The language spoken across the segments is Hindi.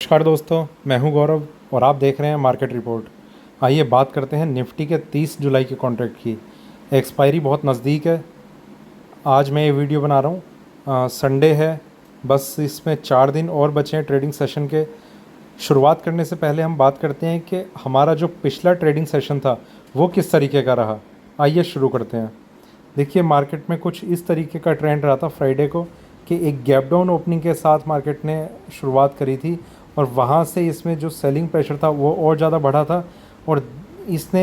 नमस्कार दोस्तों, मैं हूं गौरव और आप देख रहे हैं मार्केट रिपोर्ट। आइए बात करते हैं निफ्टी के 30 जुलाई के कॉन्ट्रैक्ट की। एक्सपायरी बहुत नज़दीक है। आज मैं ये वीडियो बना रहा हूँ, संडे है, बस इसमें 4 दिन और बचे हैं ट्रेडिंग सेशन के। शुरुआत करने से पहले हम बात करते हैं कि हमारा जो पिछला ट्रेडिंग सेशन था वो किस तरीके का रहा। आइए शुरू करते हैं। देखिए, मार्केट में कुछ इस तरीके का ट्रेंड रहा था फ्राइडे को कि एक गैप डाउन ओपनिंग के साथ मार्केट ने शुरुआत करी थी और वहाँ से इसमें जो सेलिंग प्रेशर था वो और ज़्यादा बढ़ा था और इसने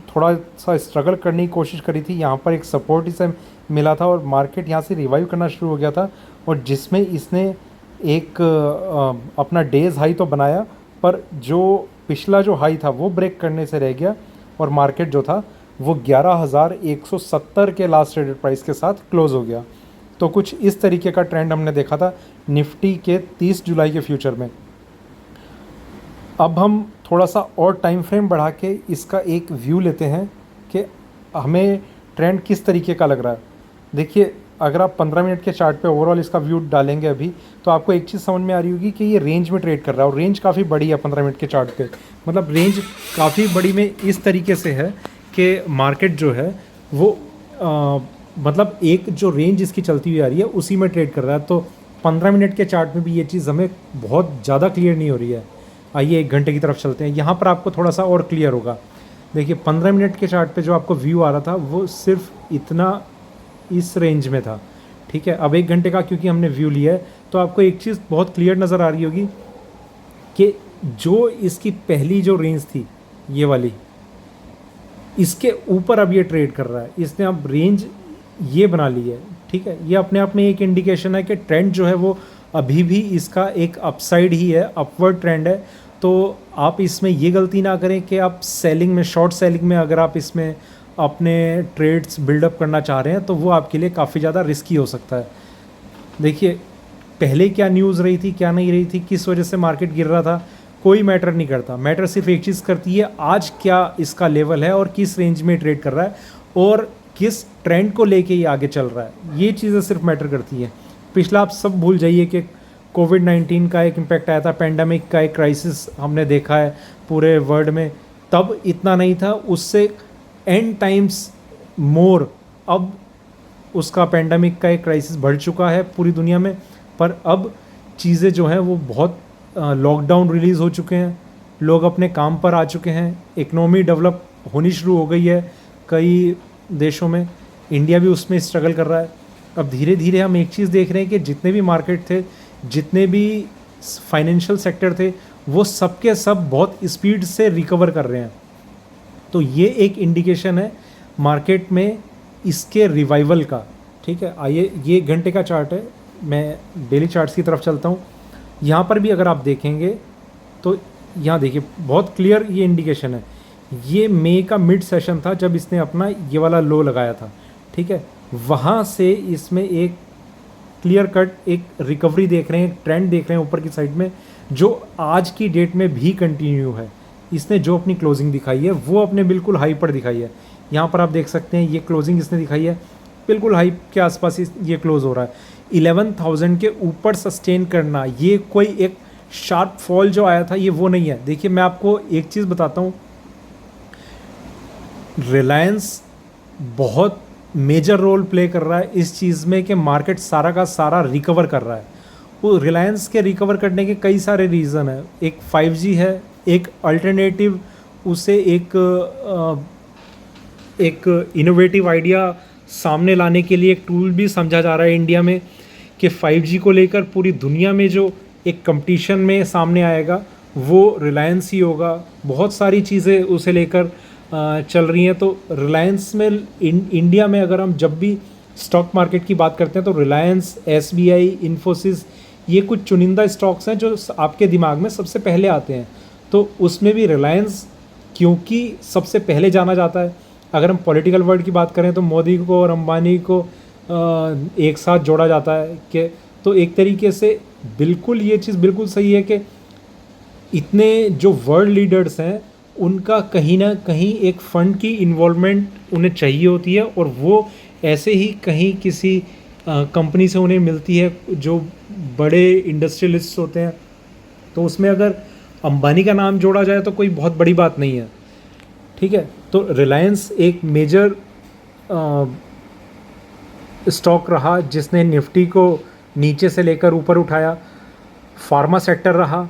थोड़ा सा स्ट्रगल करने की कोशिश करी थी। यहाँ पर एक सपोर्ट इसे मिला था और मार्केट यहाँ से रिवाइव करना शुरू हो गया था और जिसमें इसने एक अपना डेज़ हाई तो बनाया, पर जो पिछला जो हाई था वो ब्रेक करने से रह गया और मार्केट जो था वो 11,170 के लास्ट ट्रेडेड प्राइस के साथ क्लोज़ हो गया। तो कुछ इस तरीके का ट्रेंड हमने देखा था निफ्टी के 30 जुलाई के फ्यूचर में। अब हम थोड़ा सा और टाइम फ्रेम बढ़ा के इसका एक व्यू लेते हैं कि हमें ट्रेंड किस तरीके का लग रहा है। देखिए, अगर आप 15 मिनट के चार्ट पे ओवरऑल इसका व्यू डालेंगे अभी, तो आपको एक चीज़ समझ में आ रही होगी कि ये रेंज में ट्रेड कर रहा है और रेंज काफ़ी बड़ी है 15 मिनट के चार्ट पे। मतलब रेंज काफ़ी बड़ी में इस तरीके से है कि मार्केट जो है वो मतलब एक जो रेंज इसकी चलती हुई आ रही है उसी में ट्रेड कर रहा है। तो 15 मिनट के चार्ट में भी ये चीज़ हमें बहुत ज़्यादा क्लियर नहीं हो रही है। आइए 1 घंटे की तरफ चलते हैं, यहाँ पर आपको थोड़ा सा और क्लियर होगा। देखिए, 15 मिनट के चार्ट पे जो आपको व्यू आ रहा था वो सिर्फ इतना इस रेंज में था, ठीक है। अब 1 घंटे का क्योंकि हमने व्यू लिया है तो आपको एक चीज़ बहुत क्लियर नज़र आ रही होगी कि जो इसकी पहली जो रेंज थी ये वाली, इसके ऊपर अब ये ट्रेड कर रहा है। इसने अब रेंज ये बना ली है, ठीक है। ये अपने आप में एक इंडिकेशन है कि ट्रेंड जो है वो अभी भी इसका एक अपसाइड ही है, अपवर्ड ट्रेंड है। तो आप इसमें ये गलती ना करें कि आप सेलिंग में, शॉर्ट सेलिंग में अगर आप इसमें अपने ट्रेड्स बिल्डअप करना चाह रहे हैं तो वो आपके लिए काफ़ी ज़्यादा रिस्की हो सकता है। देखिए, पहले क्या न्यूज़ रही थी, क्या नहीं रही थी, किस वजह से मार्केट गिर रहा था, कोई मैटर नहीं करता। मैटर सिर्फ एक चीज़ करती है, आज क्या इसका लेवल है और किस रेंज में ट्रेड कर रहा है और किस ट्रेंड को लेके ये आगे चल रहा है। ये चीज़ें सिर्फ मैटर करती हैं। पिछला आप सब भूल जाइए कि कोविड-19 का एक इम्पैक्ट आया था, पेंडेमिक का एक क्राइसिस हमने देखा है पूरे वर्ल्ड में। तब इतना नहीं था, उससे एन टाइम्स मोर अब उसका पेंडेमिक का एक क्राइसिस बढ़ चुका है पूरी दुनिया में। पर अब चीज़ें जो हैं वो बहुत लॉकडाउन रिलीज़ हो चुके हैं, लोग अपने काम पर आ चुके हैं, इकनॉमी डेवलप होनी शुरू हो गई है कई देशों में, इंडिया भी उसमें स्ट्रगल कर रहा है। अब धीरे धीरे हम एक चीज़ देख रहे हैं कि जितने भी मार्केट थे, जितने भी फाइनेंशियल सेक्टर थे, वो सब के सब बहुत स्पीड से रिकवर कर रहे हैं। तो ये एक इंडिकेशन है मार्केट में इसके रिवाइवल का, ठीक है। आइए, ये 1 घंटे का चार्ट है, मैं डेली चार्ट्स की तरफ चलता हूँ। यहाँ पर भी अगर आप देखेंगे तो यहाँ देखिए बहुत क्लियर ये इंडिकेशन है। ये मई का मिड सेशन था जब इसने अपना ये वाला लो लगाया था, ठीक है। वहाँ से इसमें एक क्लियर कट एक रिकवरी देख रहे हैं, ट्रेंड देख रहे हैं ऊपर की साइड में, जो आज की डेट में भी कंटिन्यू है। इसने जो अपनी क्लोजिंग दिखाई है वो अपने बिल्कुल हाई पर दिखाई है। यहाँ पर आप देख सकते हैं ये क्लोजिंग इसने दिखाई है, बिल्कुल हाई के आसपास ये क्लोज हो रहा है। 11,000 के ऊपर सस्टेन करना, ये कोई एक शार्प फॉल जो आया था ये वो नहीं है। देखिए, मैं आपको एक चीज़ बताता हूँ, रिलायंस बहुत मेजर रोल प्ले कर रहा है इस चीज़ में कि मार्केट सारा का सारा रिकवर कर रहा है। वो रिलायंस के रिकवर करने के कई सारे रीज़न है। एक 5G है, एक अल्टरनेटिव उसे एक इनोवेटिव आइडिया सामने लाने के लिए एक टूल भी समझा जा रहा है इंडिया में कि 5G को लेकर पूरी दुनिया में जो एक कंपटीशन में सामने आएगा वो रिलायंस ही होगा। बहुत सारी चीज़ें उसे लेकर चल रही हैं। तो रिलायंस में इंडिया में अगर हम जब भी स्टॉक मार्केट की बात करते हैं तो रिलायंस, SBI, इन्फोसिस, ये कुछ चुनिंदा स्टॉक्स हैं जो आपके दिमाग में सबसे पहले आते हैं। तो उसमें भी रिलायंस क्योंकि सबसे पहले जाना जाता है। अगर हम पॉलिटिकल वर्ड की बात करें तो मोदी को और अंबानी को एक साथ जोड़ा जाता है कि, तो एक तरीके से बिल्कुल ये चीज़ बिल्कुल सही है कि इतने जो वर्ल्ड लीडर्स हैं उनका कहीं ना कहीं एक फ़ंड की इन्वॉल्वमेंट उन्हें चाहिए होती है और वो ऐसे ही कहीं किसी कंपनी से उन्हें मिलती है जो बड़े इंडस्ट्रियलिस्ट होते हैं तो उसमें अगर अंबानी का नाम जोड़ा जाए तो कोई बहुत बड़ी बात नहीं है, ठीक है। तो रिलायंस एक मेजर स्टॉक रहा जिसने निफ्टी को नीचे से लेकर ऊपर उठाया। फार्मा सेक्टर रहा,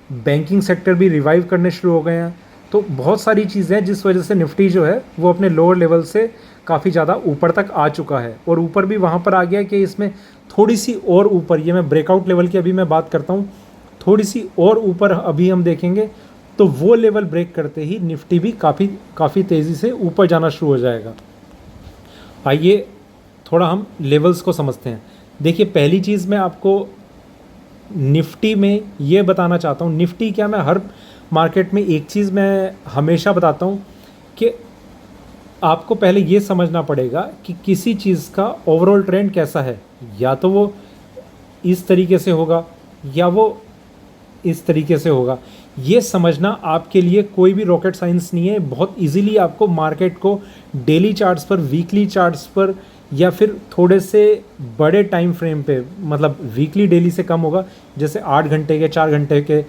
बैंकिंग सेक्टर भी रिवाइव करने शुरू हो गए हैं। तो बहुत सारी चीज़ें हैं जिस वजह से निफ्टी जो है वो अपने लोअर लेवल से काफ़ी ज़्यादा ऊपर तक आ चुका है, और ऊपर भी वहाँ पर आ गया कि इसमें थोड़ी सी और ऊपर, ये मैं ब्रेकआउट लेवल की अभी मैं बात करता हूँ, थोड़ी सी और ऊपर अभी हम देखेंगे तो वो लेवल ब्रेक करते ही निफ्टी भी काफ़ी तेज़ी से ऊपर जाना शुरू हो जाएगा। आइए थोड़ा हम लेवल्स को समझते हैं। देखिए, पहली चीज़ मैं आपको निफ्टी में ये बताना चाहता हूँ, निफ्टी क्या, मैं हर मार्केट में एक चीज़ मैं हमेशा बताता हूँ कि आपको पहले ये समझना पड़ेगा कि किसी चीज़ का ओवरऑल ट्रेंड कैसा है। या तो वो इस तरीके से होगा या वो इस तरीके से होगा। ये समझना आपके लिए कोई भी रॉकेट साइंस नहीं है। बहुत इजीली आपको मार्केट को डेली चार्ट्स पर, वीकली चार्ट्स पर, या फिर थोड़े से बड़े टाइम फ्रेम पे, मतलब वीकली डेली से कम होगा, जैसे 8 घंटे के, 4 घंटे के,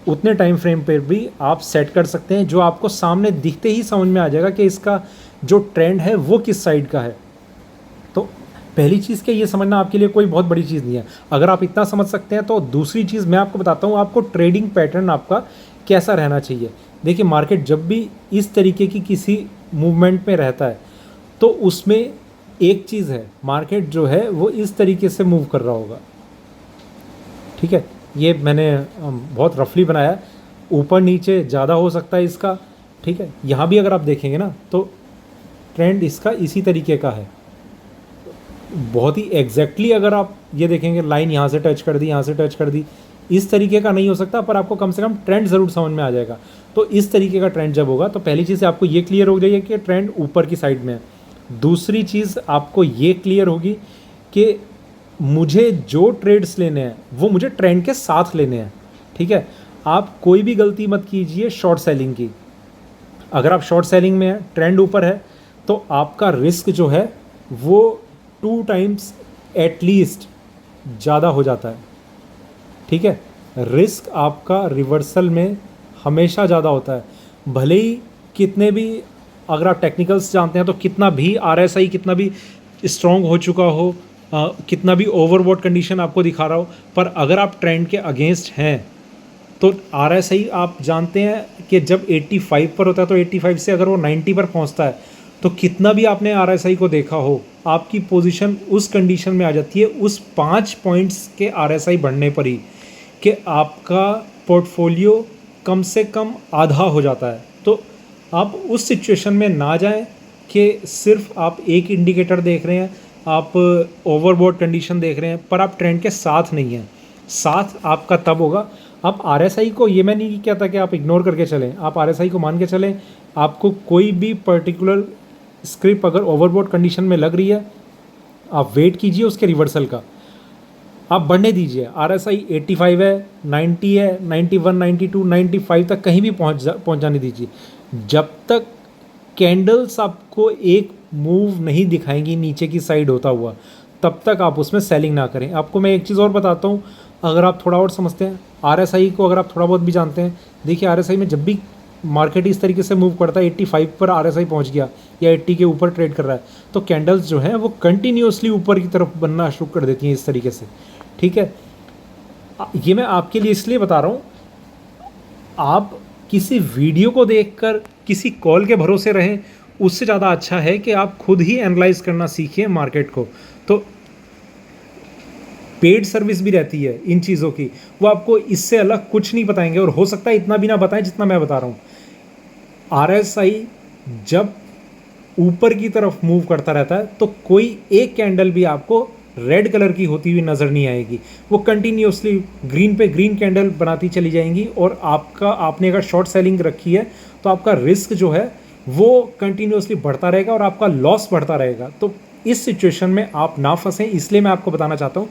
उतने टाइम फ्रेम पर भी आप सेट कर सकते हैं, जो आपको सामने दिखते ही समझ में आ जाएगा कि इसका जो ट्रेंड है वो किस साइड का है। तो पहली चीज़ क्या, ये समझना आपके लिए कोई बहुत बड़ी चीज़ नहीं है। अगर आप इतना समझ सकते हैं तो दूसरी चीज़ मैं आपको बताता हूँ, आपको ट्रेडिंग पैटर्न आपका कैसा रहना चाहिए। देखिए, मार्केट जब भी इस तरीके की किसी मूवमेंट में रहता है तो उसमें एक चीज़ है, मार्केट जो है वो इस तरीके से मूव कर रहा होगा, ठीक है। ये मैंने बहुत रफली बनाया, ऊपर नीचे ज़्यादा हो सकता है इसका, ठीक है। यहाँ भी अगर आप देखेंगे ना तो ट्रेंड इसका इसी तरीके का है। बहुत ही एग्जैक्टली अगर आप ये देखेंगे, लाइन यहाँ से टच कर दी, यहाँ से टच कर दी, इस तरीके का नहीं हो सकता, पर आपको कम से कम ट्रेंड ज़रूर समझ में आ जाएगा। तो इस तरीके का ट्रेंड जब होगा तो पहली चीज़ आपको ये क्लियर हो जाएगी कि ट्रेंड ऊपर की साइड में है। दूसरी चीज़ आपको ये क्लियर होगी कि मुझे जो ट्रेड्स लेने हैं वो मुझे ट्रेंड के साथ लेने हैं, ठीक है। आप कोई भी गलती मत कीजिए शॉर्ट सेलिंग की। अगर आप शॉर्ट सेलिंग में हैं, ट्रेंड ऊपर है, तो आपका रिस्क जो है वो 2 टाइम्स एटलीस्ट ज़्यादा हो जाता है, ठीक है। रिस्क आपका रिवर्सल में हमेशा ज़्यादा होता है, भले ही कितने भी, अगर आप टेक्निकल्स जानते हैं तो कितना भी RSI कितना भी स्ट्रॉन्ग हो चुका हो, कितना भी ओवरबॉट कंडीशन आपको दिखा रहा हो, पर अगर आप ट्रेंड के अगेंस्ट हैं तो RSI आप जानते हैं कि जब 85 पर होता है तो 85 से अगर वो 90 पर पहुंचता है तो कितना भी आपने RSI को देखा हो, आपकी पोजीशन उस कंडीशन में आ जाती है उस 5 पॉइंट्स के RSI बढ़ने पर ही, कि आपका पोर्टफोलियो कम से कम आधा हो जाता है। तो आप उस सिचुएशन में ना जाएं कि सिर्फ आप एक इंडिकेटर देख रहे हैं, आप ओवरबॉट कंडीशन देख रहे हैं, पर आप ट्रेंड के साथ नहीं हैं। साथ आपका तब होगा, आप RSI को, ये मैं नहीं कहता कि आप इग्नोर करके चलें, आप RSI को मान के चलें। आपको कोई भी पर्टिकुलर स्क्रिप्ट अगर ओवरबॉट कंडीशन में लग रही है, आप वेट कीजिए उसके रिवर्सल का, आप बढ़ने दीजिए। RSI 85 है, 90 है, 91, 92, 95 तक कहीं भी पहुंच जाने दीजिए। जब तक कैंडल्स आपको एक मूव नहीं दिखाएंगी नीचे की साइड होता हुआ, तब तक आप उसमें सेलिंग ना करें। आपको मैं एक चीज़ और बताता हूँ, अगर आप थोड़ा और समझते हैं RSI को, अगर आप थोड़ा बहुत भी जानते हैं, देखिए RSI में जब भी मार्केट इस तरीके से मूव करता है, 85 पर RSI पहुंच गया या 80 के ऊपर ट्रेड कर रहा है, तो कैंडल्स जो हैं वो कंटिन्यूसली ऊपर की तरफ बनना शुरू कर देती हैं इस तरीके से, ठीक है। ये मैं आपके लिए इसलिए बता रहा हूँ, आप किसी वीडियो को देखकर किसी कॉल के भरोसे रहें, उससे ज़्यादा अच्छा है कि आप खुद ही एनालाइज करना सीखिए मार्केट को। तो पेड सर्विस भी रहती है इन चीज़ों की, वो आपको इससे अलग कुछ नहीं बताएंगे, और हो सकता है इतना भी ना बताएं जितना मैं बता रहा हूँ। RSI जब ऊपर की तरफ मूव करता रहता है तो कोई एक कैंडल भी आपको रेड कलर की होती हुई नज़र नहीं आएगी, वो कंटिन्यूसली ग्रीन पे ग्रीन कैंडल बनाती चली जाएंगी, और आपने अगर शॉर्ट सेलिंग रखी है तो आपका रिस्क जो है वो कंटिन्यूसली बढ़ता रहेगा और आपका लॉस बढ़ता रहेगा। तो इस सिचुएशन में आप ना फंसें, इसलिए मैं आपको बताना चाहता हूँ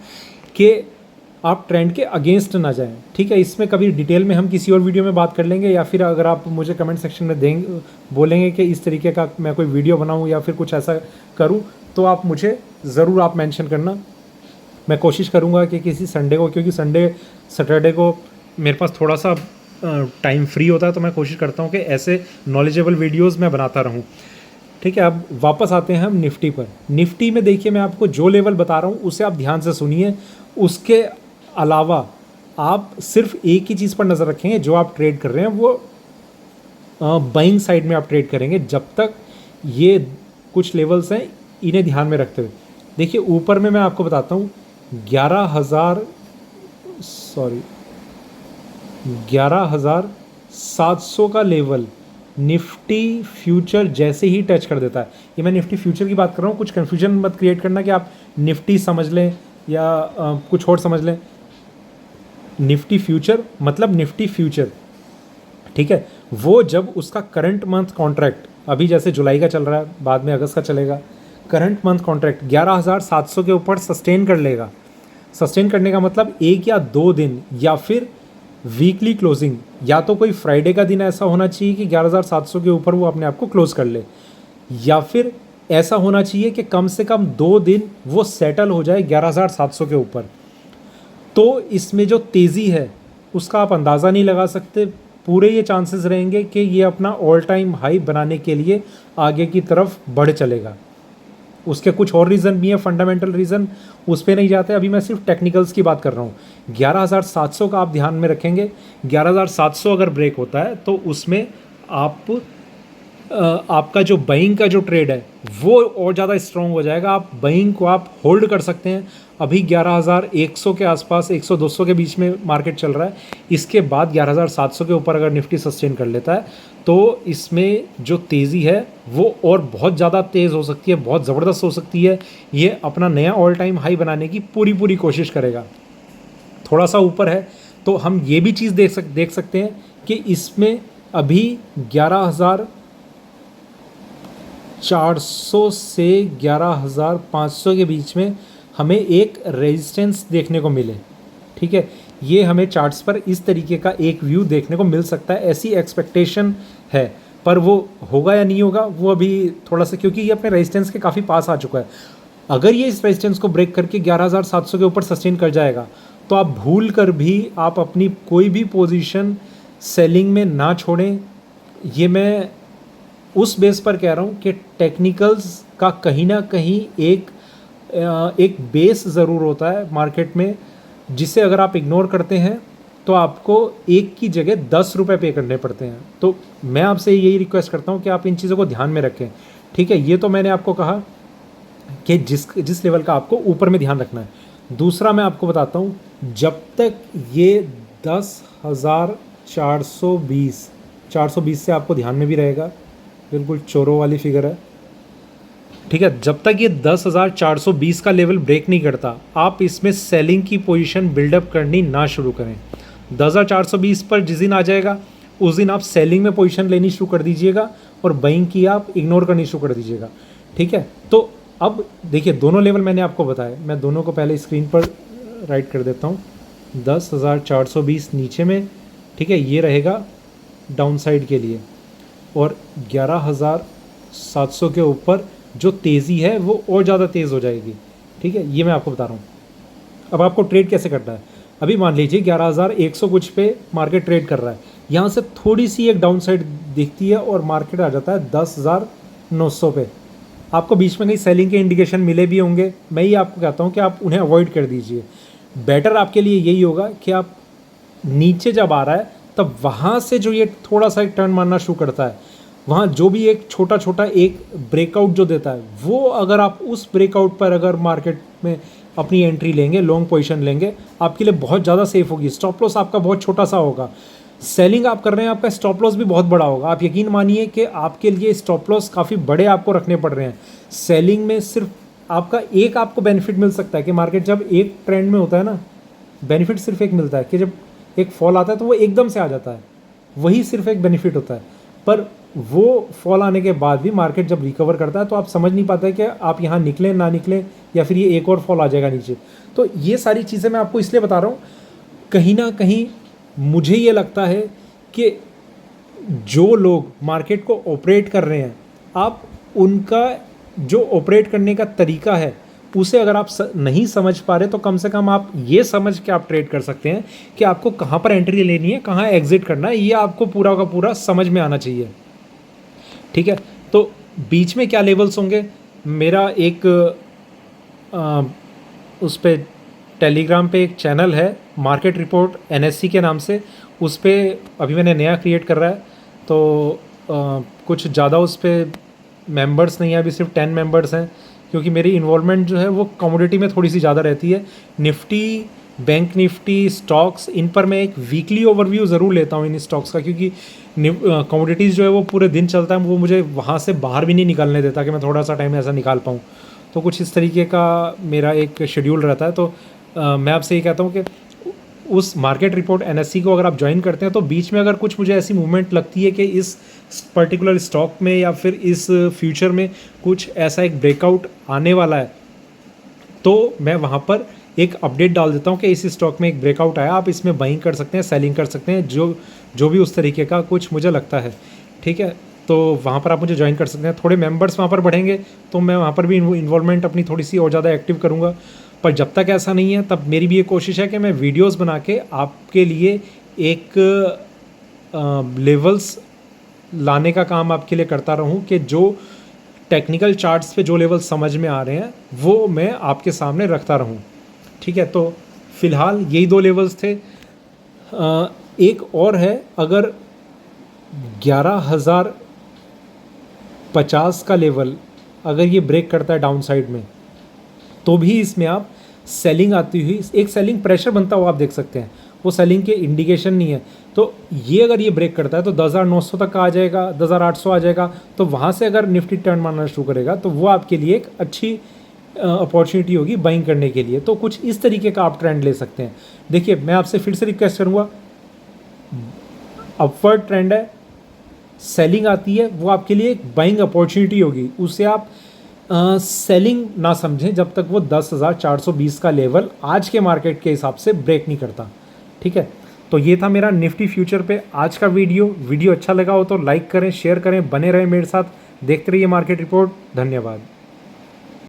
कि आप ट्रेंड के अगेंस्ट ना जाएं, ठीक है। इसमें कभी डिटेल में हम किसी और वीडियो में बात कर लेंगे, या फिर अगर आप मुझे कमेंट सेक्शन में बोलेंगे कि इस तरीके का मैं कोई वीडियो बनाऊं या फिर कुछ ऐसा करूं, तो आप मुझे ज़रूर मेंशन करना। मैं कोशिश करूंगा कि किसी संडे को, क्योंकि संडे सैटरडे को मेरे पास थोड़ा सा टाइम फ्री होता है तो मैं कोशिश करता हूँ कि ऐसे नॉलेजेबल वीडियोस मैं बनाता रहूँ। ठीक है, अब वापस आते हैं हम निफ्टी पर। निफ्टी में देखिए, मैं आपको जो लेवल बता रहा हूँ उसे आप ध्यान से सुनिए। उसके अलावा आप सिर्फ एक ही चीज़ पर नज़र रखेंगे, जो आप ट्रेड कर रहे हैं वो बाइंग साइड में आप ट्रेड करेंगे, जब तक ये कुछ लेवल्स हैं इन्हें ध्यान में रखते हुए। देखिए ऊपर में मैं आपको बताता हूँ 11,700 का लेवल निफ्टी फ्यूचर जैसे ही टच कर देता है। ये मैं निफ्टी फ्यूचर की बात कर रहा हूँ, कुछ कन्फ्यूजन मत क्रिएट करना कि आप निफ्टी समझ लें या कुछ और समझ लें। निफ्टी फ्यूचर मतलब निफ्टी फ्यूचर, ठीक है। वो जब उसका करंट मंथ कॉन्ट्रैक्ट, अभी जैसे जुलाई का चल रहा है, बाद में अगस्त का चलेगा, करंट मंथ कॉन्ट्रैक्ट 11,700 के ऊपर सस्टेन कर लेगा। सस्टेन करने का मतलब 1 या 2 दिन या फिर वीकली क्लोजिंग, या तो कोई फ्राइडे का दिन ऐसा होना चाहिए कि 11,700 के ऊपर वो अपने आप को क्लोज कर ले, या फिर ऐसा होना चाहिए कि कम से कम 2 दिन वो सेटल हो जाए 11,700 के ऊपर। तो इसमें जो तेज़ी है उसका आप अंदाज़ा नहीं लगा सकते। पूरे ये चांसेस रहेंगे कि ये अपना ऑल टाइम हाई बनाने के लिए आगे की तरफ बढ़ चलेगा। उसके कुछ और रीज़न भी हैं, फंडामेंटल रीज़न, उस पर नहीं जाते, अभी मैं सिर्फ टेक्निकल्स की बात कर रहा हूँ। 11,700 का आप ध्यान में रखेंगे। 11,700 अगर ब्रेक होता है तो उसमें आपका जो बाइंग का जो ट्रेड है वो और ज़्यादा स्ट्रॉन्ग हो जाएगा। आप बाइंग को आप होल्ड कर सकते हैं। अभी 11,100 के आसपास, 100-200 के बीच में मार्केट चल रहा है। इसके बाद 11,700 के ऊपर अगर निफ्टी सस्टेन कर लेता है तो इसमें जो तेज़ी है वो और बहुत ज़्यादा तेज़ हो सकती है, बहुत ज़बरदस्त हो सकती है। ये अपना नया ऑल टाइम हाई बनाने की पूरी कोशिश करेगा। थोड़ा सा ऊपर है तो हम ये भी चीज़ देख सकते हैं कि इसमें अभी 11,400 से 11,500 के बीच में हमें एक रेजिस्टेंस देखने को मिले। ठीक है, ये हमें चार्ट्स पर इस तरीके का एक व्यू देखने को मिल सकता है, ऐसी एक्सपेक्टेशन है। पर वो होगा या नहीं होगा वो अभी थोड़ा सा, क्योंकि ये अपने रेजिस्टेंस के काफ़ी पास आ चुका है। अगर ये इस रेजिस्टेंस को ब्रेक करके 11,700 के ऊपर सस्टेन कर जाएगा तो आप भूल कर भी आप अपनी कोई भी पोजीशन सेलिंग में ना छोड़ें। ये मैं उस बेस पर कह रहा हूँ कि टेक्निकल्स का कहीं ना कहीं एक बेस ज़रूर होता है मार्केट में, जिसे अगर आप इग्नोर करते हैं तो आपको एक की जगह 10 रुपये पे करने पड़ते हैं। तो मैं आपसे यही रिक्वेस्ट करता हूँ कि आप इन चीज़ों को ध्यान में रखें। ठीक है, ये तो मैंने आपको कहा कि जिस लेवल का आपको ऊपर में ध्यान रखना है। दूसरा मैं आपको बताता हूँ, जब तक ये 10,420 से आपको ध्यान में भी रहेगा, बिल्कुल चोरों वाली फिगर है। ठीक है, जब तक ये 10,420 का लेवल ब्रेक नहीं करता आप इसमें सेलिंग की पोजीशन बिल्डअप करनी ना शुरू करें। 10,420 पर जिस दिन आ जाएगा उस दिन आप सेलिंग में पोजीशन लेनी शुरू कर दीजिएगा और बाइंग की आप इग्नोर करनी शुरू कर दीजिएगा। ठीक है, तो अब देखिए दोनों लेवल मैंने आपको बताया, मैं दोनों को पहले स्क्रीन पर राइट कर देता हूँ। 10,420 नीचे में, ठीक है, ये रहेगा डाउन साइड के लिए, और 11,700 के ऊपर जो तेज़ी है वो और ज़्यादा तेज़ हो जाएगी। ठीक है, ये मैं आपको बता रहा हूँ। अब आपको ट्रेड कैसे करना है, अभी मान लीजिए 11,100 कुछ पे मार्केट ट्रेड कर रहा है, यहाँ से थोड़ी सी एक डाउन साइड दिखती है और मार्केट आ जाता है 10,900 पे। आपको बीच में कहीं सेलिंग के इंडिकेशन मिले भी होंगे, मैं ही आपको कहता हूँ कि आप उन्हें अवॉइड कर दीजिए। बेटर आपके लिए यही होगा कि आप नीचे जब आ रहा है तब वहाँ से जो ये थोड़ा सा एक टर्न मारना शुरू करता है, वहाँ जो भी एक छोटा एक ब्रेकआउट जो देता है, वो अगर आप उस ब्रेकआउट पर अगर मार्केट में अपनी एंट्री लेंगे, लॉन्ग पोजीशन लेंगे, आपके लिए बहुत ज़्यादा सेफ होगी। स्टॉप लॉस आपका बहुत छोटा सा होगा। सेलिंग आप कर रहे हैं, आपका स्टॉप लॉस भी बहुत बड़ा होगा। आप यकीन मानिए कि आपके लिए स्टॉप लॉस काफ़ी बड़े आपको रखने पड़ रहे हैं। सेलिंग में सिर्फ आपको बेनिफिट मिल सकता है कि मार्केट जब एक ट्रेंड में होता है ना, बेनिफिट सिर्फ एक मिलता है कि जब एक फॉल आता है तो वो एकदम से आ जाता है, वही सिर्फ एक बेनिफिट होता है। पर वो फॉल आने के बाद भी मार्केट जब रिकवर करता है तो आप समझ नहीं पाते कि आप यहाँ निकलें ना निकलें, या फिर ये एक और फॉल आ जाएगा नीचे। तो ये सारी चीज़ें मैं आपको इसलिए बता रहा हूँ, कहीं ना कहीं मुझे ये लगता है कि जो लोग मार्केट को ऑपरेट कर रहे हैं, आप उनका जो ऑपरेट करने का तरीका है उसे अगर आप नहीं समझ पा रहे तो कम से कम आप ये समझ के आप ट्रेड कर सकते हैं कि आपको कहाँ पर एंट्री लेनी है, कहाँ एग्जिट करना है, ये आपको पूरा का पूरा समझ में आना चाहिए। ठीक है, तो बीच में क्या लेवल्स होंगे, मेरा एक उस पे टेलीग्राम पे एक चैनल है मार्केट रिपोर्ट NSE के नाम से, उस पर अभी मैंने नया क्रिएट कर रहा है, तो कुछ ज़्यादा उस पर मेंबर्स नहीं है, अभी सिर्फ 10 मेंबर्स हैं, क्योंकि मेरी इन्वॉल्वमेंट जो है वो कमोडिटी में थोड़ी सी ज़्यादा रहती है। निफ्टी, बैंक निफ्टी, स्टॉक्स, इन पर मैं एक वीकली ओवरव्यू ज़रूर लेता हूँ इन स्टॉक्स का, क्योंकि कमोडिटीज़ जो है वो पूरे दिन चलता है, वो मुझे वहाँ से बाहर भी नहीं निकलने देता कि मैं थोड़ा सा टाइम ऐसा निकाल पाऊँ। तो कुछ इस तरीके का मेरा एक शेड्यूल रहता है। तो मैं आपसे ये कहता हूँ कि उस मार्केट रिपोर्ट NSE को अगर आप ज्वाइन करते हैं तो बीच में अगर कुछ मुझे ऐसी मूवमेंट लगती है कि इस पर्टिकुलर स्टॉक में या फिर इस फ्यूचर में कुछ ऐसा एक ब्रेकआउट आने वाला है, तो मैं वहाँ पर एक अपडेट डाल देता हूँ कि इस स्टॉक में एक ब्रेकआउट आया, आप इसमें बाइंग कर सकते हैं, सेलिंग कर सकते हैं, जो भी उस तरीके का कुछ मुझे लगता है। ठीक है, तो वहाँ पर आप मुझे ज्वाइन कर सकते हैं। थोड़े मेंबर्स वहाँ पर बढ़ेंगे तो मैं वहाँ पर भी इन्वॉल्वमेंट अपनी थोड़ी सी और ज़्यादा एक्टिव करूँगा। पर जब तक ऐसा नहीं है तब मेरी भी ये कोशिश है कि मैं वीडियोस बना के आपके लिए एक लेवल्स लाने का काम आपके लिए करता रहूं, कि जो टेक्निकल चार्ट्स पे जो लेवल समझ में आ रहे हैं वो मैं आपके सामने रखता रहूं। ठीक है, तो फ़िलहाल यही 2 लेवल्स थे। एक और है, अगर 11,050 का लेवल अगर ये ब्रेक करता है डाउन साइड में, तो भी इसमें आप सेलिंग आती हुई एक सेलिंग प्रेशर बनता हुआ आप देख सकते हैं, वो सेलिंग के इंडिकेशन नहीं है। तो ये अगर ये ब्रेक करता है तो 10,900 तक आ जाएगा, 10,800 आ जाएगा, तो वहाँ से अगर निफ्टी टर्न मारना शुरू करेगा तो वो आपके लिए एक अच्छी अपॉर्चुनिटी होगी बाइंग करने के लिए। तो कुछ इस तरीके का आप ट्रेंड ले सकते हैं। देखिए, मैं आपसे फिर से रिक्वेस्ट करूँगा, अपवर्ड ट्रेंड है, सेलिंग आती है, वो आपके लिए एक बाइंग अपॉर्चुनिटी होगी, उसे आप सेलिंग ना समझें जब तक वो 10,420 का लेवल आज के मार्केट के हिसाब से ब्रेक नहीं करता। ठीक है, तो ये था मेरा निफ्टी फ्यूचर पे आज का वीडियो अच्छा लगा हो तो लाइक करें, शेयर करें, बने रहें मेरे साथ, देखते रहिए मार्केट रिपोर्ट। धन्यवाद।